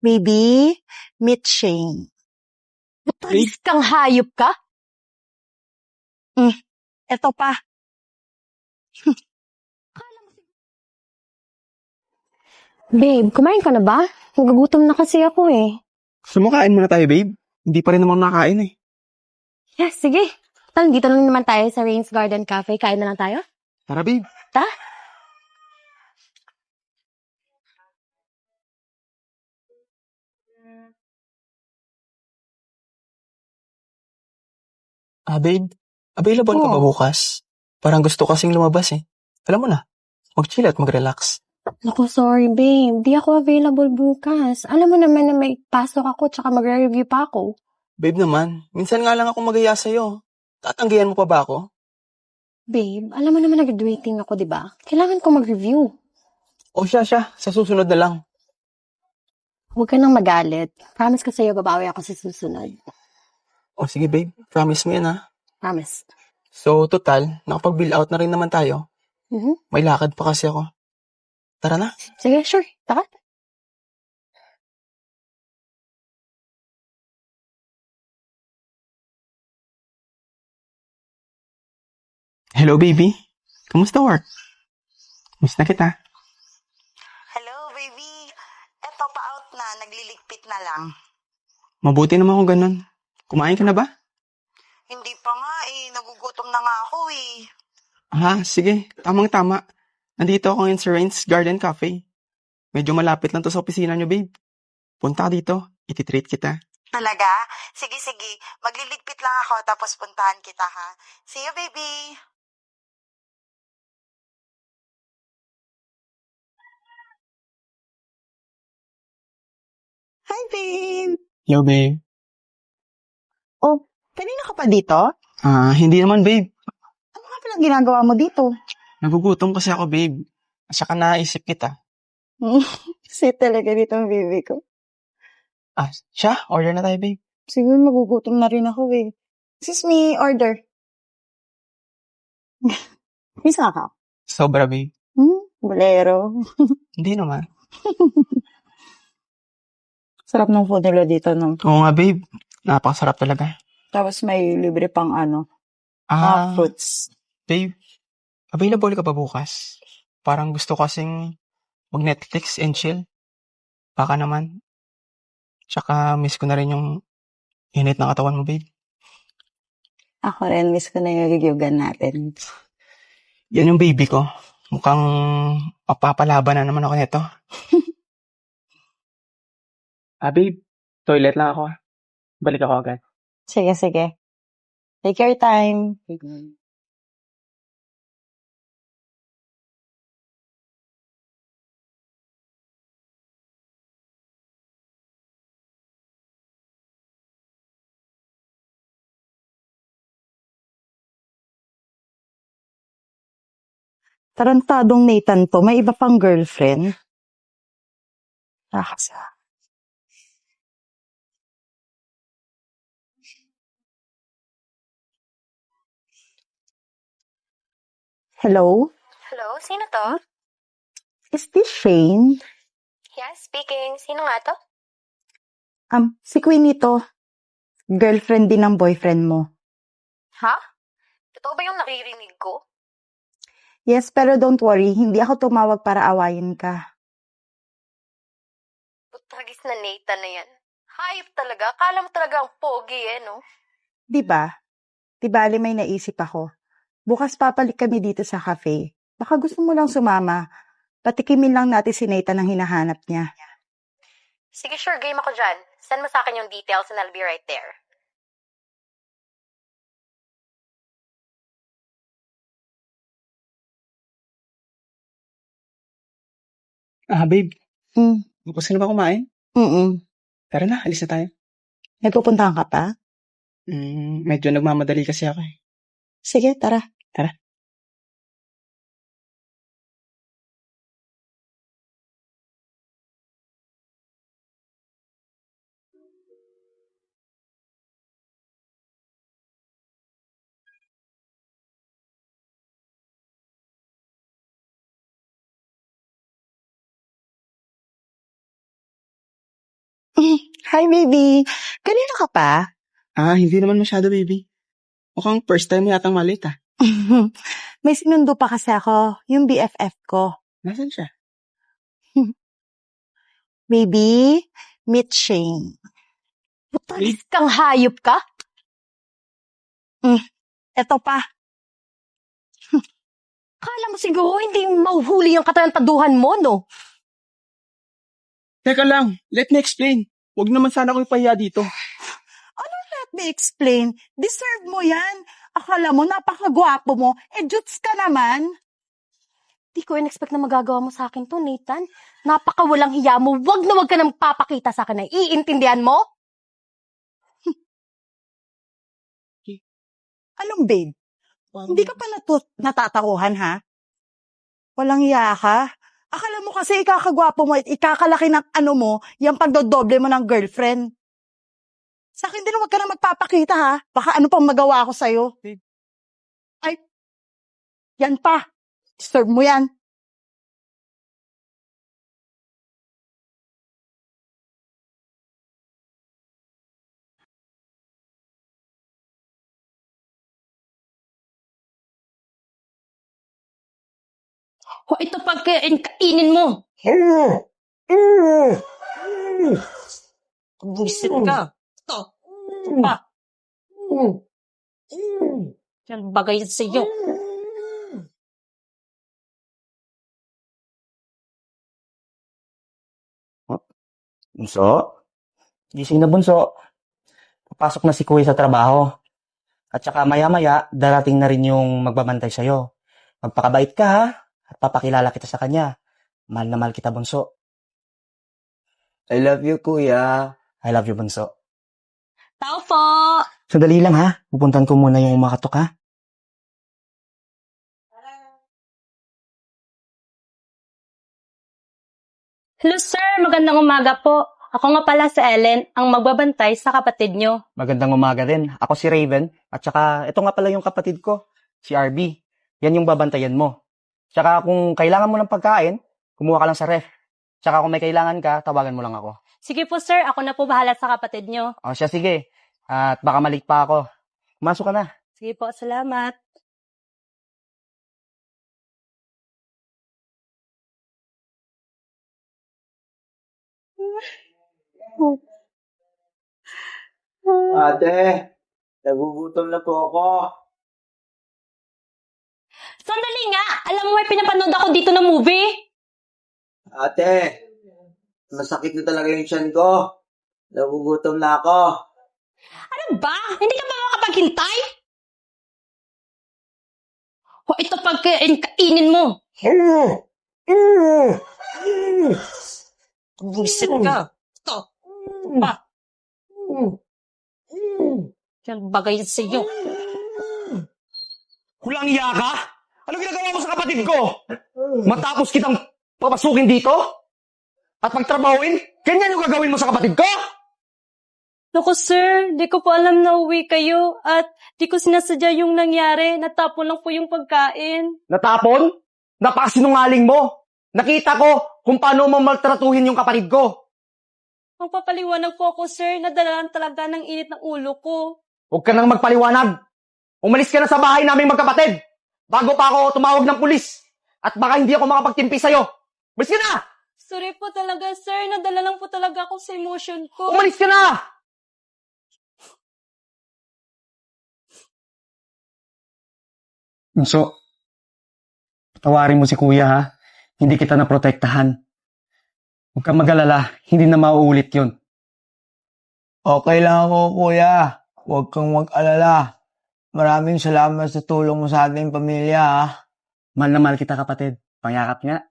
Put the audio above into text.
Baby, meet Shane. Matalis kang hayop ka? Eto pa. Babe, kumain ka na ba? Nagugutom na kasi ako eh. Sumakain muna tayo, babe. Hindi pa rin naman nakain eh. Yeah, sige. Tal, dito lang naman tayo sa Rain's Garden Cafe. Kain na lang tayo? Tara, babe. Ta? Babe. Available ka ba bukas? Parang gusto kasing lumabas eh. Alam mo na, mag-chill at mag-relax. Naku, sorry babe. Di ako available bukas. Alam mo naman na may pasok ako tsaka magre-review pa ako. Babe naman, minsan nga lang ako mag-aya sa'yo. Tatanggihan mo pa ba ako? Babe, alam mo naman nag-graduating ako, di ba? Kailangan ko mag-review. O siya, sa susunod na lang. Huwag ka nang magalit. Promise ko sa'yo, babawi ako sa susunod. O sige, babe. Promise mo yan ha. Promise. So, total, nakapag-bill out na rin naman tayo. May lakad pa kasi ako. Tara na. Sige, sure. Tara. Hello, baby. Kamusta work? Miss na kita. Hello, baby. Eto pa out na, nagliligpit na lang. Mabuti naman kung ganun. Kumain ka na ba? Hindi pa nga eh, nagugutom na nga ako eh. Sige. Tamang-tama. Nandito ako ngayon sa Rain's Garden Cafe. Medyo malapit lang to sa opisina nyo, babe. Punta ka dito. Ititreat kita. Talaga? Sige. Magliligpit lang ako tapos puntahan kita ha. See you, baby. Hi, babe. Yo, babe. Oh, kanina ka pa dito? Hindi naman, babe. Ano nga palang ginagawa mo dito? Nagugutom kasi ako, babe. At saka naisip kita. Kasi talaga dito ang baby ko. Siya? Order na tayo, babe. Siguro magugutom na rin ako eh. Excuse me, order. Isa ka? Sobra, babe. Bolero. Hindi naman. Sarap ng food nila dito, no? Oo nga, babe. Napakasarap talaga. Tapos may libre pang fruits. Babe, available ka ba bukas? Parang gusto kasing mag-Netflix and chill. Baka naman. Tsaka miss ko na rin yung init ng katawan mo, babe. Ako rin, miss ko na yung gigyogan natin. Yan yung baby ko. Mukhang mapapalaban na naman ako nito. Babe, toilet lang ako. Balik ako agad. Sige. Take your time. Tarantadong Nathan to. May iba pang girlfriend. Nakakasa. Hello? Hello, sino to? Is this Shane? Yeah, speaking. Sino nga to? Si Queenie to. Girlfriend din ng boyfriend mo. Ha? Totoo ba yung naririnig ko? Yes, pero don't worry. Hindi ako tumawag para awayin ka. Putagis na Nathan na yan. Hayop talaga. Akala mo talaga ang pogi no? Diba? Di bali may naisip ako. Bukas papalik kami dito sa cafe. Baka gusto mo lang sumama. Patikimin lang natin si Nathan ang hinahanap niya. Sige, sure. Game ako dyan. Send mo sa akin yung details and I'll be right there. Babe. Tapos ka na ba kumain? Mm-mm. Tara na, alis na tayo. May pupuntahan ka pa? Medyo nagmamadali kasi ako eh. Sige, tara. Tara. Hi, baby. Kanina ka pa? Hindi naman masyado, baby. Mukhang first time mo yatang malit, ah. May sinundo pa kasi ako, yung BFF ko. Nasaan siya? Baby, meet Shane. Putalis kang hayop ka? Eto pa. Kala mo siguro hindi mauhuli yung katarantaduhan mo, no? Teka lang, let me explain. Huwag naman sana ako ipahiya dito. Let me explain. Deserve mo yan. Akala mo, napakagwapo mo. Jutes ka naman. Di ko in-expect na magagawa mo sa akin to, Nathan. Napakawalang hiya mo. Wag na wag ka nang papakita sa akin na iintindihan mo? Anong babe? Hindi ka pa natatakuhan, ha? Walang hiya ka? Akala mo kasi ikakagwapo mo at ikakalaki ng ano mo, yung pagdodoble mo ng girlfriend. Sa akin din, huwag ka na magpapakita, ha? Baka ano pang magawa ko sa'yo. Babe. Ay, yan pa. Deserve mo yan. O ito kainin mo. Buisit ka. Ito. Pa. Yan bagay sa iyo. Bunso? Gising na, Bunso. Papasok na si Kuya sa trabaho. At saka maya-maya, darating na rin yung magbabantay sa'yo. Magpakabait ka, ha? At papakilala kita sa kanya. Mahal na mahal kita, Bunso. I love you, Kuya. I love you, Bunso. Tao po. Sandali lang, ha? Pupuntan ko muna yung umakatok, ha? Hello sir, magandang umaga po. Ako nga pala si Ellen, ang magbabantay sa kapatid nyo. Magandang umaga din. Ako si Raven. At saka, ito nga pala yung kapatid ko, si RB. Yan yung babantayan mo. Tsaka kung kailangan mo ng pagkain, kumuha ka lang sa ref. Tsaka kung may kailangan ka, tawagan mo lang ako. Sige po sir, ako na po bahala sa kapatid nyo. O siya, sige. At baka malik pa ako. Pumasok ka na. Sige po, salamat. Ate, nagugutom na po ako. Sandali nga! Alam mo may pinapanood ako dito na movie? Ate, masakit na talaga yung tiyan ko. Nagugutom na ako. Ano ba? Hindi ka ba makapaghintay? O ito kainin mo. Buisit ka. Ito. Pa. Yan bagay sa iyo. Kulang iya ka? Ano ginagawa mo sa kapatid ko? Matapos kitang papasukin dito? At pagtrabahuin? Ganyan yung gagawin mo sa kapatid ko? Naku sir, di ko po alam na uwi kayo at di ko sinasadya yung nangyari. Natapon lang po yung pagkain. Natapon? Napakasinungaling mo. Nakita ko kung paano mo maltratuhin yung kapatid ko. Magpapaliwanag po ako sir, nadala lang talaga ng init ng ulo ko. Huwag ka nang magpaliwanag. Umalis ka na sa bahay naming magkapatid bago pa ako tumawag ng pulis. At baka hindi ako makapagtimpi sa'yo. Umalis ka na! Sorry po talaga sir, nadala lang po talaga ako sa emotion ko. Umalis ka na! So, tawarin mo si kuya ha. Hindi kita naprotektahan. Huwag kang mag-alala, hindi na mauulit yun. Okay lang ako, Kuya. Huwag kang mag-alala. Maraming salamat sa tulong mo sa ating pamilya, ha? Mahal na mahal kita kapatid. Pangakap nga.